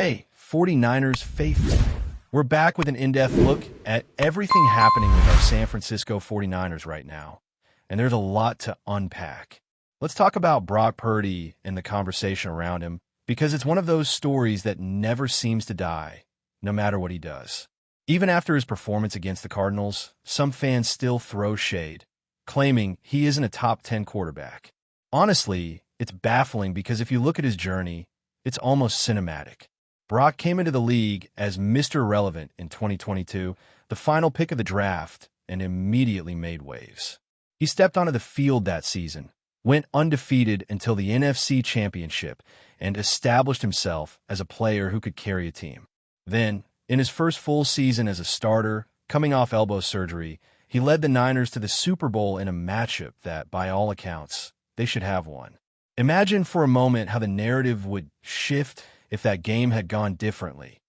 Hey, 49ers faithful. We're back with an in-depth look at everything happening with our San Francisco 49ers right now. And there's a lot to unpack. Let's talk about Brock Purdy and the conversation around him, because it's one of those stories that never seems to die, no matter what he does. Even after his performance against the Cardinals, some fans still throw shade, claiming he isn't a top 10 quarterback. Honestly, it's baffling because if you look at his journey, it's almost cinematic. Brock came into the league as Mr. Relevant in 2022, the final pick of the draft, and immediately made waves. He stepped onto the field that season, went undefeated until the NFC Championship, and established himself as a player who could carry a team. Then, in his first full season as a starter, coming off elbow surgery, he led the Niners to the Super Bowl in a matchup that, by all accounts, they should have won. Imagine for a moment how the narrative would shift if that game had gone differently.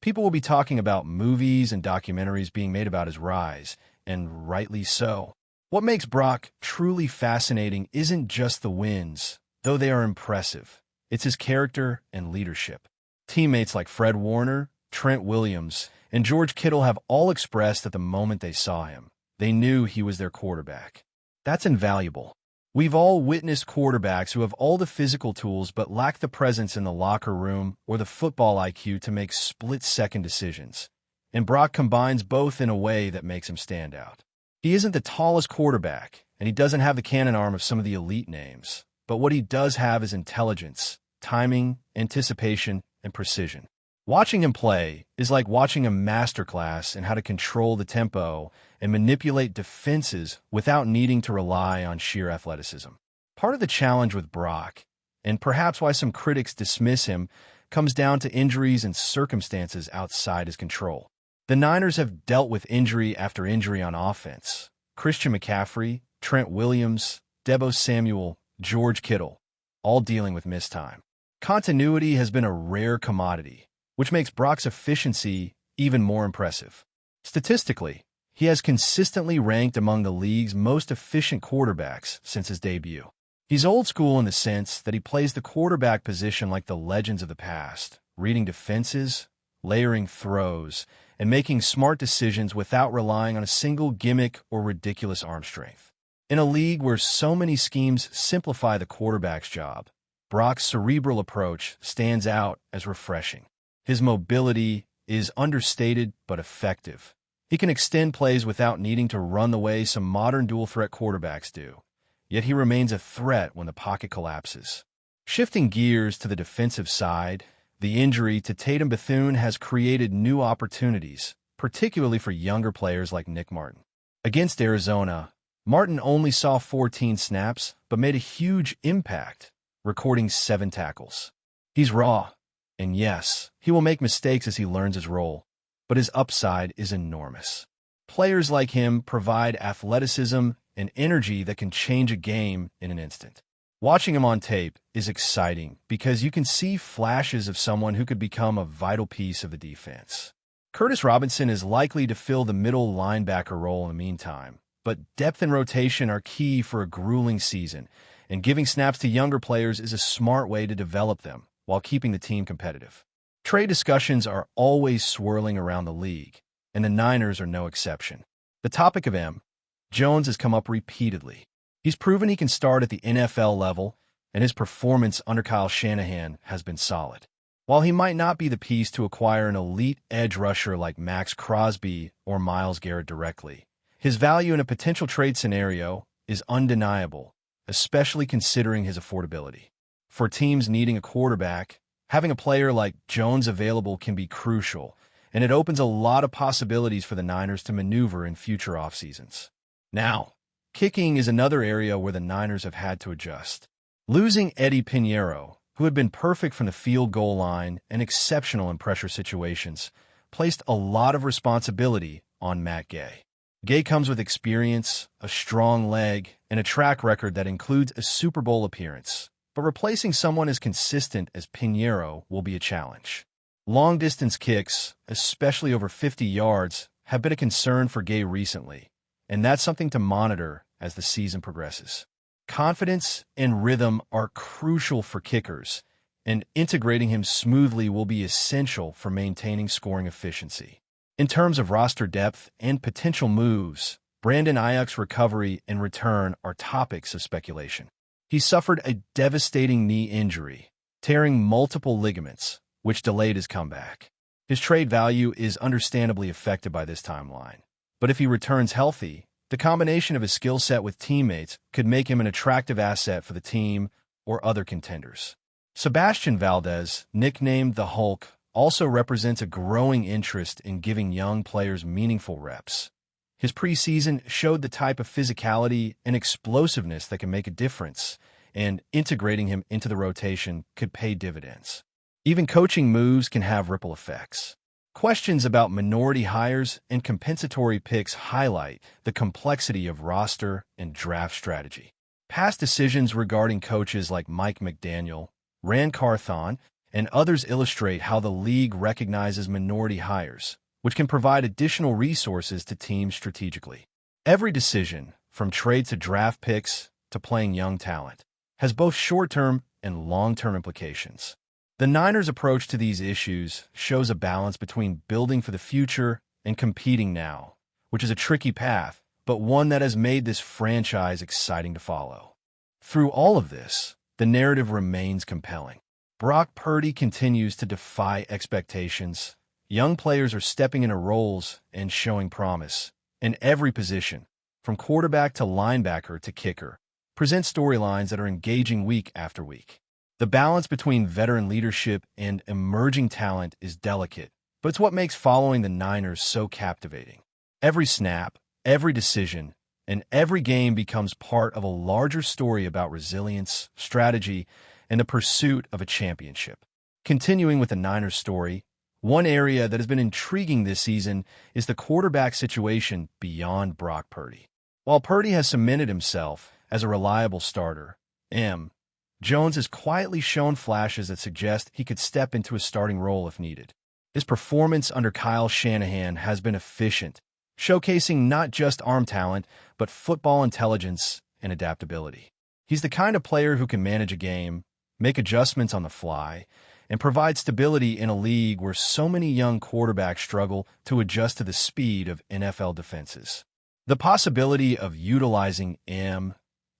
People will be talking about movies and documentaries being made about his rise, and rightly so. What makes Brock truly fascinating isn't just the wins, though they are impressive. It's his character and leadership. Teammates like Fred Warner, Trent Williams, and George Kittle have all expressed at the moment they saw him, they knew he was their quarterback. That's invaluable. We've all witnessed quarterbacks who have all the physical tools but lack the presence in the locker room or the football IQ to make split-second decisions. And Brock combines both in a way that makes him stand out. He isn't the tallest quarterback, and he doesn't have the cannon arm of some of the elite names. But what he does have is intelligence, timing, anticipation, and precision. Watching him play is like watching a masterclass in how to control the tempo and manipulate defenses without needing to rely on sheer athleticism. Part of the challenge with Brock, and perhaps why some critics dismiss him, comes down to injuries and circumstances outside his control. The Niners have dealt with injury after injury on offense. Christian McCaffrey, Trent Williams, Deebo Samuel, George Kittle, all dealing with missed time. Continuity has been a rare commodity, which makes Brock's efficiency even more impressive. Statistically, he has consistently ranked among the league's most efficient quarterbacks since his debut. He's old school in the sense that he plays the quarterback position like the legends of the past, reading defenses, layering throws, and making smart decisions without relying on a single gimmick or ridiculous arm strength. In a league where so many schemes simplify the quarterback's job, Brock's cerebral approach stands out as refreshing. His mobility is understated but effective. He can extend plays without needing to run the way some modern dual-threat quarterbacks do, yet he remains a threat when the pocket collapses. Shifting gears to the defensive side, the injury to Tatum Bethune has created new opportunities, particularly for younger players like Nick Martin. Against Arizona, Martin only saw 14 snaps but made a huge impact, recording 7 tackles. He's raw. And yes, he will make mistakes as he learns his role, but his upside is enormous. Players like him provide athleticism and energy that can change a game in an instant. Watching him on tape is exciting because you can see flashes of someone who could become a vital piece of the defense. Curtis Robinson is likely to fill the middle linebacker role in the meantime, but depth and rotation are key for a grueling season, and giving snaps to younger players is a smart way to develop them while keeping the team competitive. Trade discussions are always swirling around the league, and the Niners are no exception. The topic of M. Jones has come up repeatedly. He's proven he can start at the NFL level, and his performance under Kyle Shanahan has been solid. While he might not be the piece to acquire an elite edge rusher like Max Crosby or Myles Garrett directly, his value in a potential trade scenario is undeniable, especially considering his affordability. For teams needing a quarterback, having a player like Jones available can be crucial, and it opens a lot of possibilities for the Niners to maneuver in future offseasons. Now, kicking is another area where the Niners have had to adjust. Losing Eddie Pinheiro, who had been perfect from the field goal line and exceptional in pressure situations, placed a lot of responsibility on Matt Gay. Gay comes with experience, a strong leg, and a track record that includes a Super Bowl appearance. But replacing someone as consistent as Pinheiro will be a challenge. Long-distance kicks, especially over 50 yards, have been a concern for Gay recently, and that's something to monitor as the season progresses. Confidence and rhythm are crucial for kickers, and integrating him smoothly will be essential for maintaining scoring efficiency. In terms of roster depth and potential moves, Brandon Ayuk's recovery and return are topics of speculation. He suffered a devastating knee injury, tearing multiple ligaments, which delayed his comeback. His trade value is understandably affected by this timeline. But if he returns healthy, the combination of his skill set with teammates could make him an attractive asset for the team or other contenders. Sebastian Valdez, nicknamed the Hulk, also represents a growing interest in giving young players meaningful reps. His preseason showed the type of physicality and explosiveness that can make a difference, and integrating him into the rotation could pay dividends. Even coaching moves can have ripple effects. Questions about minority hires and compensatory picks highlight the complexity of roster and draft strategy. Past decisions regarding coaches like Mike McDaniel, Ran Carthon, and others illustrate how the league recognizes minority hires, which can provide additional resources to teams strategically. Every decision, from trade to draft picks to playing young talent, has both short-term and long-term implications. The Niners' approach to these issues shows a balance between building for the future and competing now, which is a tricky path, but one that has made this franchise exciting to follow. Through all of this, the narrative remains compelling. Brock Purdy continues to defy expectations. Young players are stepping into roles and showing promise, and every position, from quarterback to linebacker to kicker, presents storylines that are engaging week after week. The balance between veteran leadership and emerging talent is delicate, but it's what makes following the Niners so captivating. Every snap, every decision, and every game becomes part of a larger story about resilience, strategy, and the pursuit of a championship. Continuing with the Niners story, one area that has been intriguing this season is the quarterback situation beyond Brock Purdy. While Purdy has cemented himself as a reliable starter, Jones has quietly shown flashes that suggest he could step into a starting role if needed. His performance under Kyle Shanahan has been efficient, showcasing not just arm talent, but football intelligence and adaptability. He's the kind of player who can manage a game, make adjustments on the fly, and provide stability in a league where so many young quarterbacks struggle to adjust to the speed of NFL defenses. The possibility of utilizing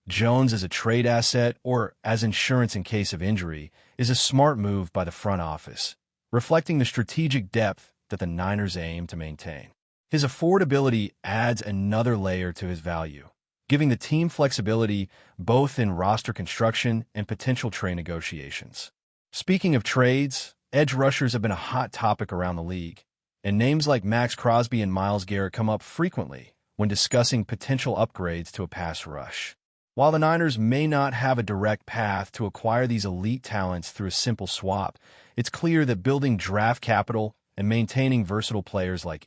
Jones as a trade asset or as insurance in case of injury is a smart move by the front office, reflecting the strategic depth that the Niners aim to maintain. His affordability adds another layer to his value, giving the team flexibility both in roster construction and potential trade negotiations. Speaking of trades, edge rushers have been a hot topic around the league, and names like Max Crosby and Myles Garrett come up frequently when discussing potential upgrades to a pass rush. While the Niners may not have a direct path to acquire these elite talents through a simple swap, it's clear that building draft capital and maintaining versatile players like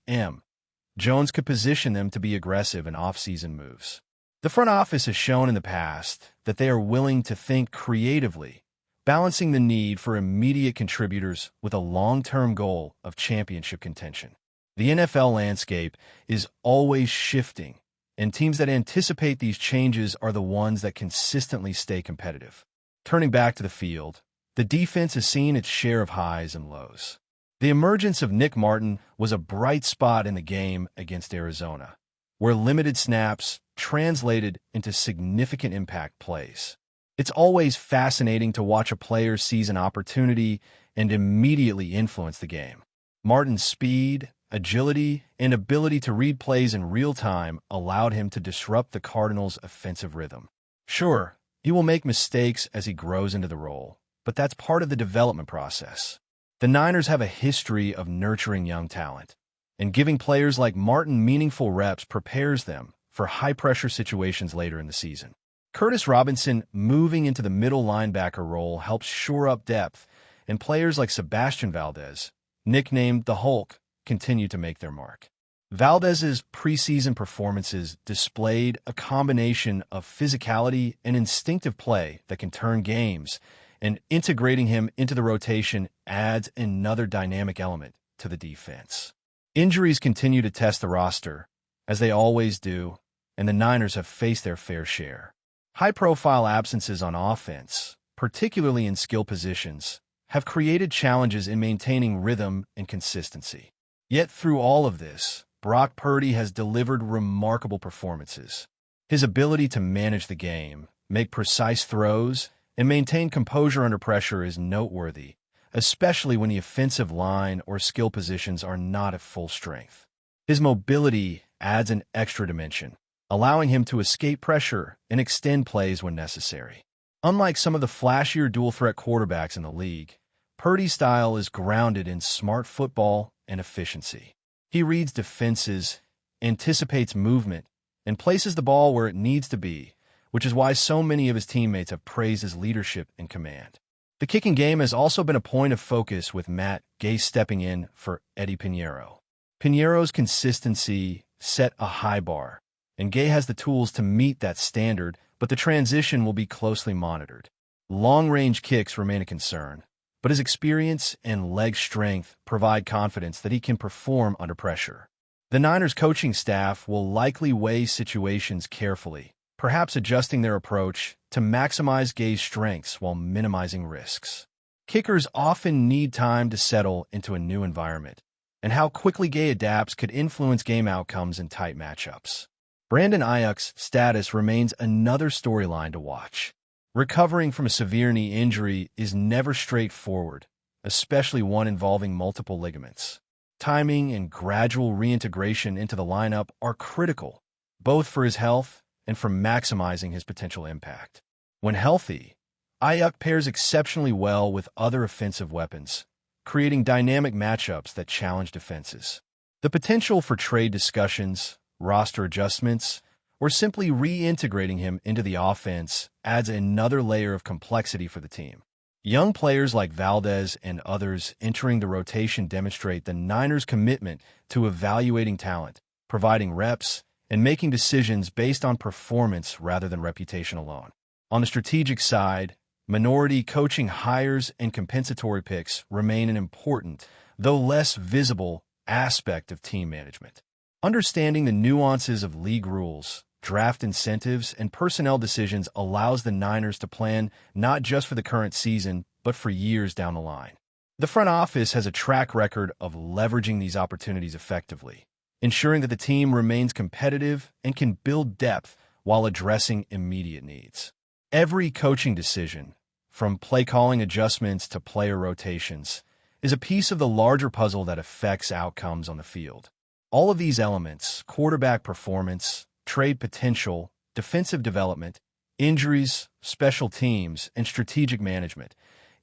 Jones could position them to be aggressive in off-season moves. The front office has shown in the past that they are willing to think creatively, balancing the need for immediate contributors with a long-term goal of championship contention. The NFL landscape is always shifting, and teams that anticipate these changes are the ones that consistently stay competitive. Turning back to the field, the defense has seen its share of highs and lows. The emergence of Nick Martin was a bright spot in the game against Arizona, where limited snaps translated into significant impact plays. It's always fascinating to watch a player seize an opportunity and immediately influence the game. Martin's speed, agility, and ability to read plays in real time allowed him to disrupt the Cardinals' offensive rhythm. Sure, he will make mistakes as he grows into the role, but that's part of the development process. The Niners have a history of nurturing young talent, and giving players like Martin meaningful reps prepares them for high-pressure situations later in the season. Curtis Robinson moving into the middle linebacker role helps shore up depth, and players like Sebastian Valdez, nicknamed the Hulk, continue to make their mark. Valdez's preseason performances displayed a combination of physicality and instinctive play that can turn games, and integrating him into the rotation adds another dynamic element to the defense. Injuries continue to test the roster, as they always do, and the Niners have faced their fair share. High-profile absences on offense, particularly in skill positions, have created challenges in maintaining rhythm and consistency. Yet through all of this, Brock Purdy has delivered remarkable performances. His ability to manage the game, make precise throws, and maintain composure under pressure is noteworthy, especially when the offensive line or skill positions are not at full strength. His mobility adds an extra dimension, allowing him to escape pressure and extend plays when necessary. Unlike some of the flashier dual-threat quarterbacks in the league, Purdy's style is grounded in smart football and efficiency. He reads defenses, anticipates movement, and places the ball where it needs to be, which is why so many of his teammates have praised his leadership and command. The kicking game has also been a point of focus with Matt Gay stepping in for Eddie Pinheiro. Pinheiro's consistency set a high bar, and Gay has the tools to meet that standard, but the transition will be closely monitored. Long-range kicks remain a concern, but his experience and leg strength provide confidence that he can perform under pressure. The Niners coaching staff will likely weigh situations carefully, perhaps adjusting their approach to maximize Gay's strengths while minimizing risks. Kickers often need time to settle into a new environment, and how quickly Gay adapts could influence game outcomes in tight matchups. Brandon Ayuk's status remains another storyline to watch. Recovering from a severe knee injury is never straightforward, especially one involving multiple ligaments. Timing and gradual reintegration into the lineup are critical, both for his health and for maximizing his potential impact. When healthy, Ayuk pairs exceptionally well with other offensive weapons, creating dynamic matchups that challenge defenses. The potential for trade discussions, roster adjustments, or simply reintegrating him into the offense adds another layer of complexity for the team. Young players like Valdez and others entering the rotation demonstrate the Niners' commitment to evaluating talent, providing reps, and making decisions based on performance rather than reputation alone. On the strategic side, minority coaching hires and compensatory picks remain an important, though less visible, aspect of team management. Understanding the nuances of league rules, draft incentives, and personnel decisions allows the Niners to plan not just for the current season, but for years down the line. The front office has a track record of leveraging these opportunities effectively, ensuring that the team remains competitive and can build depth while addressing immediate needs. Every coaching decision, from play calling adjustments to player rotations, is a piece of the larger puzzle that affects outcomes on the field. All of these elements, quarterback performance, trade potential, defensive development, injuries, special teams, and strategic management,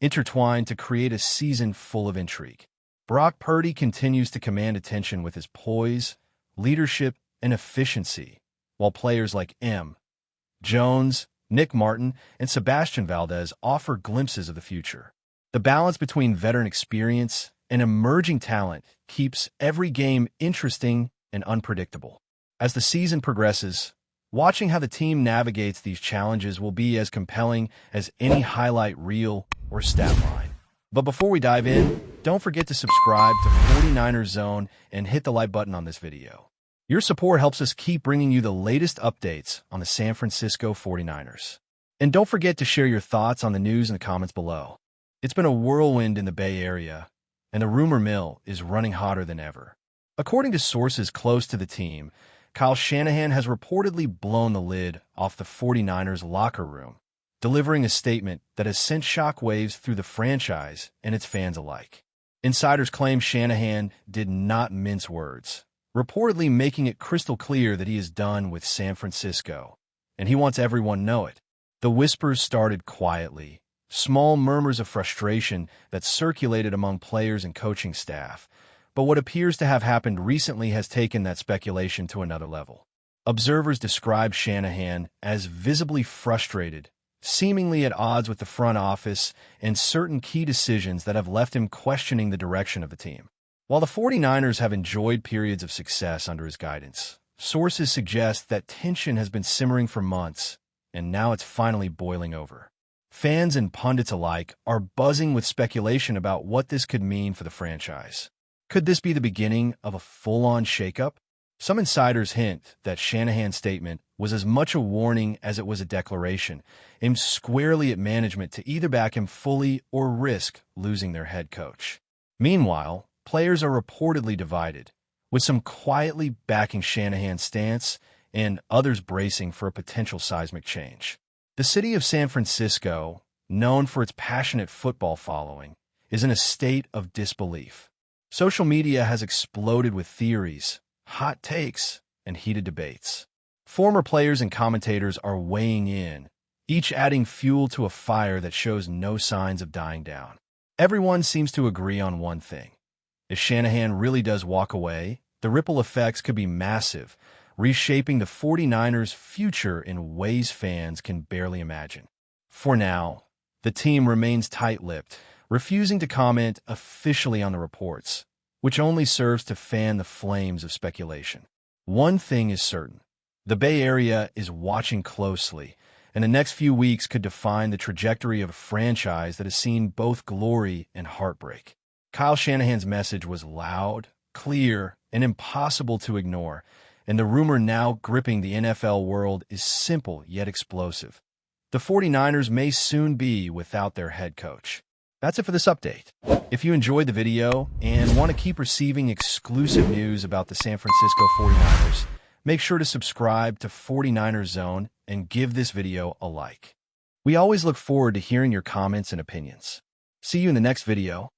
intertwine to create a season full of intrigue. Brock Purdy continues to command attention with his poise, leadership, and efficiency, while players like M. Jones, Nick Martin, and Sebastian Valdez offer glimpses of the future. The balance between veteran experience and emerging talent keeps every game interesting and unpredictable. As the season progresses, watching how the team navigates these challenges will be as compelling as any highlight reel or stat line. But before we dive in, don't forget to subscribe to 49ers Zone and hit the like button on this video. Your support helps us keep bringing you the latest updates on the San Francisco 49ers. And don't forget to share your thoughts on the news in the comments below. It's been a whirlwind in the Bay Area, and the rumor mill is running hotter than ever. According to sources close to the team, Kyle Shanahan has reportedly blown the lid off the 49ers locker room, delivering a statement that has sent shockwaves through the franchise and its fans alike. Insiders claim Shanahan did not mince words, reportedly making it crystal clear that he is done with San Francisco, and he wants everyone to know it. The whispers started quietly, small murmurs of frustration that circulated among players and coaching staff, but what appears to have happened recently has taken that speculation to another level. Observers describe Shanahan as visibly frustrated, seemingly at odds with the front office and certain key decisions that have left him questioning the direction of the team. While the 49ers have enjoyed periods of success under his guidance, sources suggest that tension has been simmering for months, and now it's finally boiling over. Fans and pundits alike are buzzing with speculation about what this could mean for the franchise. Could this be the beginning of a full-on shakeup? Some insiders hint that Shanahan's statement was as much a warning as it was a declaration, aimed squarely at management to either back him fully or risk losing their head coach. Meanwhile, players are reportedly divided, with some quietly backing Shanahan's stance and others bracing for a potential seismic change. The city of San Francisco, known for its passionate football following, is in a state of disbelief. Social media has exploded with theories, hot takes, and heated debates. Former players and commentators are weighing in, each adding fuel to a fire that shows no signs of dying down. Everyone seems to agree on one thing. If Shanahan really does walk away, the ripple effects could be massive, reshaping the 49ers' future in ways fans can barely imagine. For now, the team remains tight-lipped, refusing to comment officially on the reports, which only serves to fan the flames of speculation. One thing is certain. The Bay Area is watching closely, and the next few weeks could define the trajectory of a franchise that has seen both glory and heartbreak. Kyle Shanahan's message was loud, clear, and impossible to ignore, and the rumor now gripping the NFL world is simple yet explosive. The 49ers may soon be without their head coach. That's it for this update. If you enjoyed the video and want to keep receiving exclusive news about the San Francisco 49ers, make sure to subscribe to 49ers Zone and give this video a like. We always look forward to hearing your comments and opinions. See you in the next video.